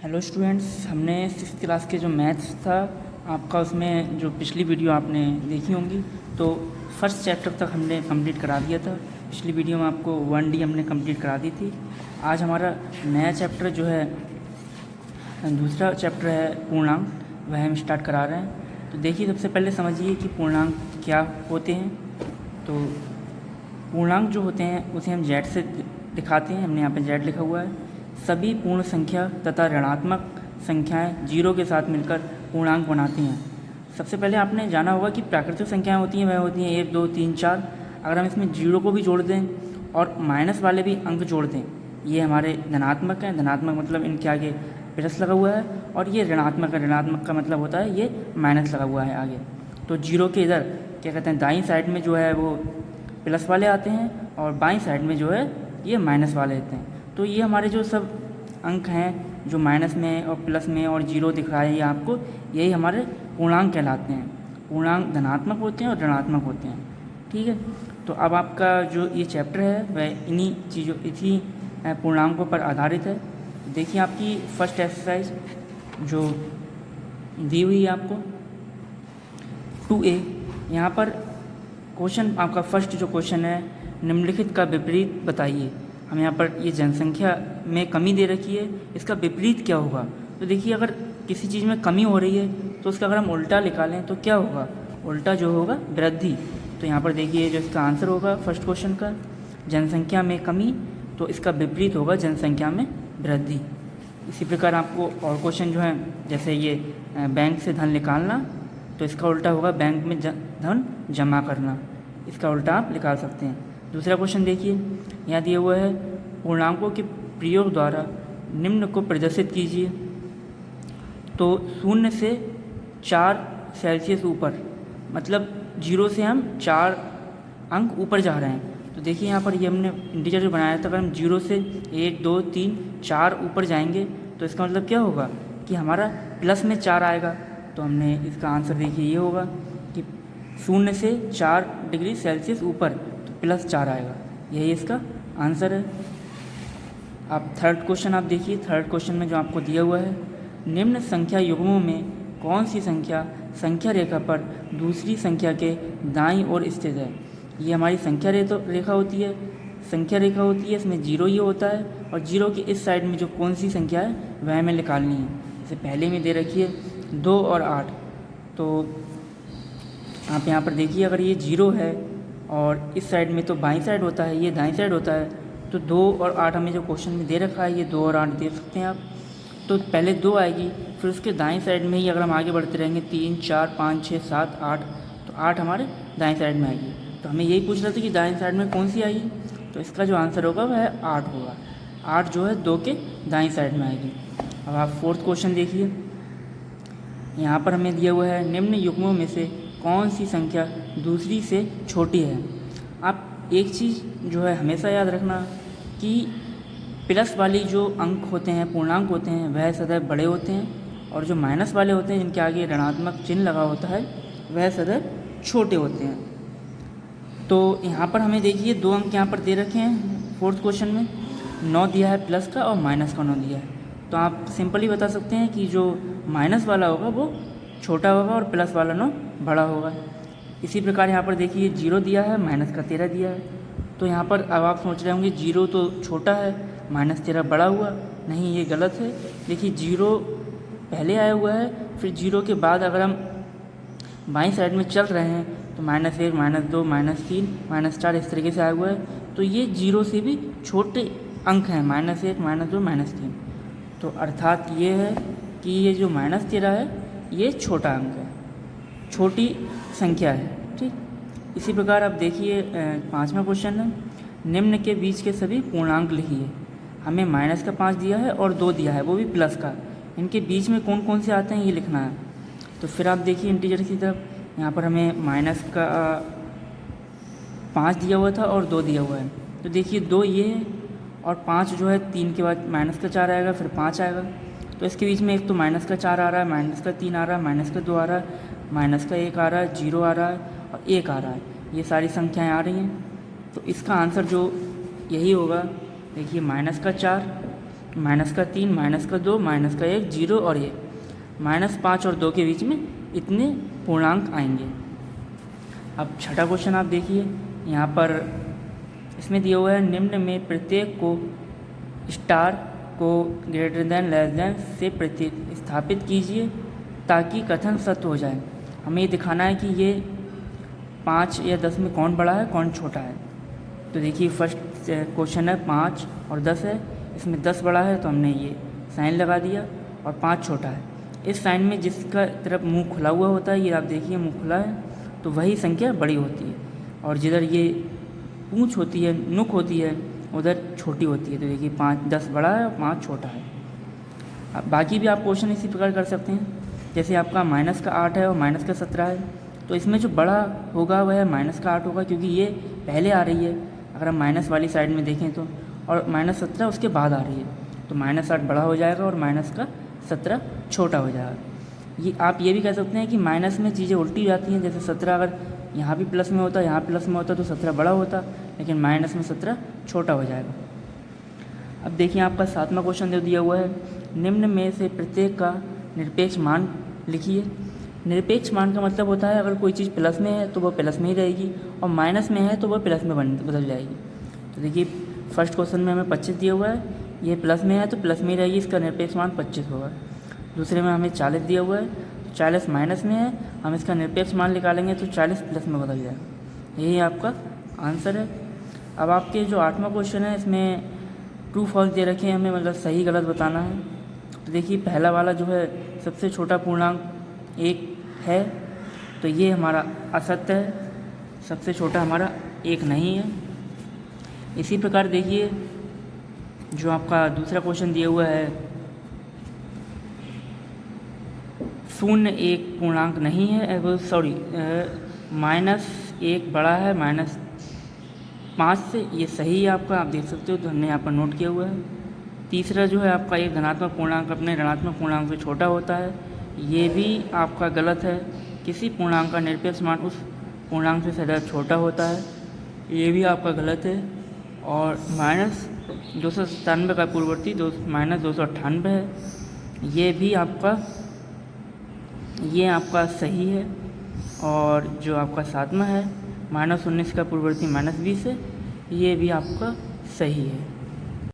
Hello students, हमने 6th class के जो मैथ्स था आपका, उसमें जो पिछली वीडियो आपने देखी होंगी तो फर्स्ट चैप्टर तक हमने कंप्लीट करा दिया था। पिछली वीडियो में आपको 1D हमने कंप्लीट करा दी थी। आज हमारा नया चैप्टर जो है, दूसरा चैप्टर है पूर्णांक, वह हम स्टार्ट करा रहे हैं। तो देखिए, सबसे पहले समझिए कि पूर्णांक क्या होते हैं। तो पूर्णांक जो होते हैं उसे हम जेड से दिखाते हैं। हमने यहाँ पे जेड लिखा हुआ है। सभी पूर्ण संख्या तथा ऋणात्मक संख्याएं जीरो के साथ मिलकर पूर्णांक बनाती हैं। सबसे पहले आपने जाना होगा कि प्राकृतिक संख्याएं होती हैं, वह होती हैं 1, 2, 3, 4। अगर हम इसमें जीरो को भी जोड़ दें और माइनस वाले भी अंक जोड़ दें, ये हमारे धनात्मक हैं। धनात्मक मतलब इनके आगे प्लस लगा हुआ है, और ये ऋणात्मक है। ऋणात्मक का मतलब होता है ये माइनस लगा हुआ है आगे। तो जीरो के इधर क्या कहते हैं, दाईं साइड में जो है वो प्लस वाले आते हैं, और बाईं साइड में जो है ये माइनस वाले आते हैं। तो ये हमारे जो सब अंक हैं जो माइनस में और प्लस में और जीरो दिख रहा है ये आपको, यही हमारे पूर्णांक कहलाते हैं। पूर्णांक धनात्मक होते हैं और ऋणात्मक होते हैं। ठीक है, तो अब आपका जो ये चैप्टर है वह इसी पूर्णांकों पर आधारित है। देखिए, आपकी फर्स्ट एक्सरसाइज जो दी हुई है आपको 2A, यहाँ पर क्वेश्चन आपका फर्स्ट जो क्वेश्चन है, निम्नलिखित का विपरीत बताइए। हम यहाँ पर ये जनसंख्या में कमी दे रखी है, इसका विपरीत क्या होगा। तो देखिए, अगर किसी चीज़ में कमी हो रही है तो उसका अगर हम उल्टा निकालें तो क्या होगा, उल्टा जो होगा वृद्धि। तो यहाँ पर देखिए, जो इसका आंसर होगा फर्स्ट क्वेश्चन का, जनसंख्या में कमी, तो इसका विपरीत होगा जनसंख्या में वृद्धि। इसी प्रकार आपको और क्वेश्चन जो है, जैसे ये बैंक से धन निकालना, तो इसका उल्टा होगा बैंक में धन जमा करना। इसका उल्टा आप निकाल सकते हैं। दूसरा क्वेश्चन देखिए, यहाँ दिया हुआ है पूर्णांकों के प्रयोग द्वारा निम्न को प्रदर्शित कीजिए। तो 0 से 4 सेल्सियस ऊपर, मतलब 0 से हम 4 अंक ऊपर जा रहे हैं। तो देखिए, यहाँ पर ये हमने इंटीजर जो बनाया था, अगर हम 0 से 1, 2, 3, 4 ऊपर जाएंगे तो इसका मतलब क्या होगा कि हमारा प्लस में 4 आएगा। तो हमने इसका आंसर देखिए ये होगा कि 0 से 4 डिग्री सेल्सियस ऊपर तो प्लस 4 आएगा। यही इसका आंसर है। आप थर्ड क्वेश्चन आप देखिए, थर्ड क्वेश्चन में जो आपको दिया हुआ है, निम्न संख्या युग्मों में कौन सी संख्या संख्या रेखा पर दूसरी संख्या के दाईं ओर स्थित है। ये हमारी संख्या रेखा होती है, संख्या रेखा होती है, इसमें जीरो ये होता है, और जीरो के इस साइड में जो कौन सी संख्या है वह हमें निकालनी है। जैसे पहले में दे रखी है 2 और 8। तो आप यहाँ पर देखिए, अगर ये जीरो है और इस साइड में तो बाईं साइड होता है, ये दाईं साइड होता है, तो 2 और 8 हमें जो क्वेश्चन में दे रखा है, ये 2 और 8 देख सकते हैं आप। तो पहले 2 आएगी, फिर उसके दाईं साइड में ही अगर हम आगे बढ़ते रहेंगे 3, 4, 5, 6, 7, 8, तो 8 हमारे दाईं साइड में आएगी। तो हमें यही पूछ रहा था कि दाईं साइड में कौन सी आएगी, तो इसका जो आंसर होगा वह 8 होगा। 8 जो है 2 के दाईं साइड में आएगी। अब आप फोर्थ क्वेश्चन देखिए, यहाँ पर हमें दिया हुआ है, निम्न युग्मों में से कौन सी संख्या दूसरी से छोटी है। आप एक चीज़ जो है हमेशा याद रखना कि प्लस वाली जो अंक होते हैं, पूर्णांक होते हैं, वह सदैव बड़े होते हैं, और जो माइनस वाले होते हैं जिनके आगे ऋणात्मक चिन्ह लगा होता है वह सदैव छोटे होते हैं। तो यहाँ पर हमें देखिए 2 अंक यहाँ पर दे रखे हैं फोर्थ क्वेश्चन में, 9 दिया है प्लस का और माइनस का 9 दिया है। तो आप सिंपली बता सकते हैं कि जो माइनस वाला होगा वो छोटा होगा और प्लस वाला 9 बड़ा होगा। इसी प्रकार यहाँ पर देखिए 0 दिया है, माइनस का 13 दिया है। तो यहाँ पर अब आप सोच रहे होंगे 0 तो छोटा है, -13 बड़ा हुआ। नहीं, ये गलत है। देखिए 0 पहले आया हुआ है, फिर 0 के बाद अगर हम बाईं साइड में चल रहे हैं तो -1, -2, -3, -4 इस तरीके से आया हुआ है। तो ये 0 से भी छोटे अंक हैं, -1, -2, -3। तो अर्थात ये है कि ये जो -13 है ये छोटा अंक है, छोटी संख्या है। ठीक, इसी प्रकार आप देखिए 5वां क्वेश्चन है, निम्न के बीच के सभी पूर्णांक लिखिए। हमें -5 दिया है और 2 दिया है, वो भी प्लस का। इनके बीच में कौन कौन से आते हैं ये लिखना है। तो फिर आप देखिए इंटीजर की तरफ, यहाँ पर हमें -5 दिया हुआ था और 2 दिया हुआ है। तो देखिए 2 ये है और 5 जो है 3 के बाद -4 आएगा, फिर 5 आएगा। तो इसके बीच में एक तो -4 आ रहा है, -3 आ रहा है, -2 आ रहा है, -1 आ रहा है, 0 आ रहा है और 1 आ रहा है। ये सारी संख्याएं आ रही हैं। तो इसका आंसर जो यही होगा, देखिए -4 माइनस का 3, माइनस का 2, माइनस का 1, 0 और 1, -5 और 2 के बीच में इतने पूर्णांक आएंगे। अब छठा क्वेश्चन आप देखिए, यहाँ पर इसमें दिया हुआ है निम्न में प्रत्येक को स्टार को ग्रेटर देन लेस देन से प्रतिस्थापित कीजिए ताकि कथन सत्य हो जाए। हमें ये दिखाना है कि ये 5 या 10 में कौन बड़ा है कौन छोटा है। तो देखिए फर्स्ट क्वेश्चन है 5 और 10 है, इसमें 10 बड़ा है तो हमने ये साइन लगा दिया और 5 छोटा है। इस साइन में जिसका तरफ मुंह खुला हुआ होता है, ये आप देखिए मुंह खुला है, तो वही संख्या बड़ी होती है, और जिधर ये पूंछ होती है, नुक होती है, उधर छोटी होती है। तो देखिए 10 बड़ा है और 5 छोटा है। अब बाकी भी आप क्वेश्चन इसी प्रकार कर सकते हैं। जैसे आपका -8 है और -17 है, तो इसमें जो बड़ा होगा वह -8 होगा, क्योंकि ये पहले आ रही है अगर हम माइनस वाली साइड में देखें तो, और -17 उसके बाद आ रही है, तो -8 बड़ा हो जाएगा और -17 छोटा हो जाएगा। ये आप ये भी कह सकते हैं कि माइनस में चीज़ें उल्टी जाती हैं। जैसे 17 अगर यहाँ भी प्लस में होता, यहाँ प्लस में होता तो 17 बड़ा होता, लेकिन माइनस में 17 छोटा हो जाएगा। अब देखिए आपका 7वां क्वेश्चन दे दिया हुआ है, निम्न में से प्रत्येक का निरपेक्ष मान लिखिए। निरपेक्ष मान का मतलब होता है अगर कोई चीज़ प्लस में है तो वह प्लस में ही रहेगी, और माइनस में है तो वह प्लस में बदल जाएगी। तो देखिए फर्स्ट क्वेश्चन में हमें 25 दिया हुआ है, ये प्लस में है तो प्लस में ही रहेगी, इसका निरपेक्ष मान 25 होगा। दूसरे में हमें 40 दिया हुआ है, तो 40 माइनस में है, हम इसका निरपेक्ष मान निकालेंगे तो 40 प्लस में बदल जाएगा। यही आपका आंसर है। अब आपके जो 8वां क्वेश्चन है, इसमें ट्रू फॉल्स दे रखे हैं, हमें मतलब सही गलत बताना है। तो देखिए पहला वाला जो है सबसे छोटा पूर्णांक 1 है, तो ये हमारा असत्य है, सबसे छोटा हमारा 1 नहीं है। इसी प्रकार देखिए जो आपका दूसरा क्वेश्चन दिया हुआ है, 0 एक पूर्णांक नहीं है, -1 बड़ा है -5 से, ये सही है आपका, आप देख सकते हो, तो हमने यहाँ पर नोट किया हुआ है। तीसरा जो है आपका एक धनात्मक पूर्णांक अपने ऋणात्मक पूर्णांक से छोटा होता है, ये भी आपका गलत है। किसी पूर्णांक का निरपेक्ष मान उस पूर्णांक से सदैव छोटा होता है, ये भी आपका गलत है। और -297 का पूर्ववर्ती -298 है, ये भी आपका सही है। और जो आपका 7वां है -19 का पूर्ववर्ती -20 है, ये भी आपका सही है।